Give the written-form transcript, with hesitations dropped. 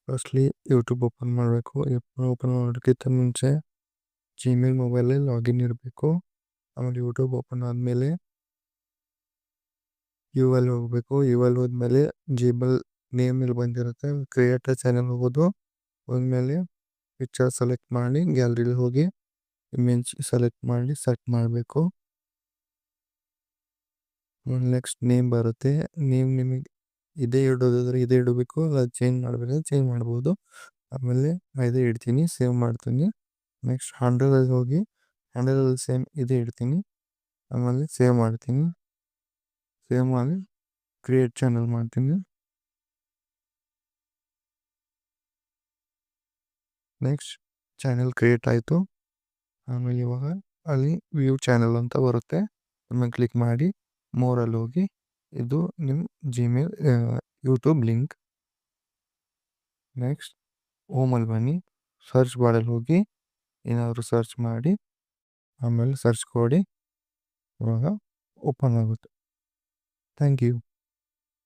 Firstly YouTube open ಮಾಡಬೇಕು. Open ಮಾಡೋದಕ್ಕಿಂತ ಮುಂಚೆ ಜಿಮೇಲ್ ಮೊಬೈಲಲ್ಲಿ ಲಾಗಿನ್ ಇರಬೇಕು. ಆಮೇಲೆ ಯೂಟ್ಯೂಬ್ ಓಪನ್ ಆದಮೇಲೆ ಯು ಎಲ್ ಹೋಗಬೇಕು. ಯು ಎಲ್ ಹೋದ್ಮೇಲೆ ಜಿಮೇಲ್ ನೇಮ್ ಇಲ್ಲಿ ಬಂದಿರುತ್ತೆ, ಕ್ರಿಯೇಟ್ ಅ ಚಾನೆಲ್ ಹೋಗೋದು. ಹೋದ್ಮೇಲೆ ಪಿಕ್ಚರ್ ಸೆಲೆಕ್ಟ್ ಮಾಡಿ ಗ್ಯಾಲರಿಲಿ ಹೋಗಿ ಇಮೇಜ್ ಸೆಲೆಕ್ಟ್ ಮಾಡಿ ಸೆಟ್ ಮಾಡಬೇಕು. ನೆಕ್ಸ್ಟ್ ನೇಮ್ ಬರುತ್ತೆ. ನೇಮ್ ನಿಮಗೆ ಇದೇ ಇಡೋದಾದ್ರೆ ಇದೇ ಇಡಬೇಕು, ಅಲ್ಲ ಚೇಂಜ್ ಮಾಡಬೇಕಾದ್ರೆ ಚೇಂಜ್ ಮಾಡ್ಬೋದು. ಆಮೇಲೆ ಇದೇ ಇಡ್ತೀನಿ, ಸೇವ್ ಮಾಡ್ತೀನಿ. ನೆಕ್ಸ್ಟ್ ಹ್ಯಾಂಡಲಲ್ಲಿ ಹೋಗಿ ಹ್ಯಾಂಡಲಲ್ಲಿ ಸೇಮ್ ಇದೇ ಇಡ್ತೀನಿ. ಆಮೇಲೆ ಸೇವ್ ಮಾಡ್ತೀನಿ. ಸೇವ್ ಮಾಡಿ ಕ್ರಿಯೇಟ್ ಚಾನಲ್ ಮಾಡ್ತೀನಿ. ನೆಕ್ಸ್ಟ್ ಚಾನಲ್ ಕ್ರಿಯೇಟ್ ಆಯಿತು. ಆಮೇಲೆ ಇವಾಗ ಅಲ್ಲಿ ವ್ಯೂ ಚಾನಲ್ ಅಂತ ಬರುತ್ತೆ, ಆಮೇಲೆ ಕ್ಲಿಕ್ ಮಾಡಿ ಮೋರಲ್ಲಿ ಹೋಗಿ ಇದು ನಿಮ್ಮ ಜಿಮೇಲ್ ಯೂಟ್ಯೂಬ್ ಲಿಂಕ್. ನೆಕ್ಸ್ಟ್ ಹೋಮಲ್ಲಿ ಬನ್ನಿ, ಸರ್ಚ್ ಬಾರಲ್ಲಿ ಹೋಗಿ ಏನಾದರೂ ಸರ್ಚ್ ಮಾಡಿ ಆಮೇಲೆ ಸರ್ಚ್ ಕೊಡಿ. ಇವಾಗ ಓಪನ್ ಆಗುತ್ತೆ. Thank you.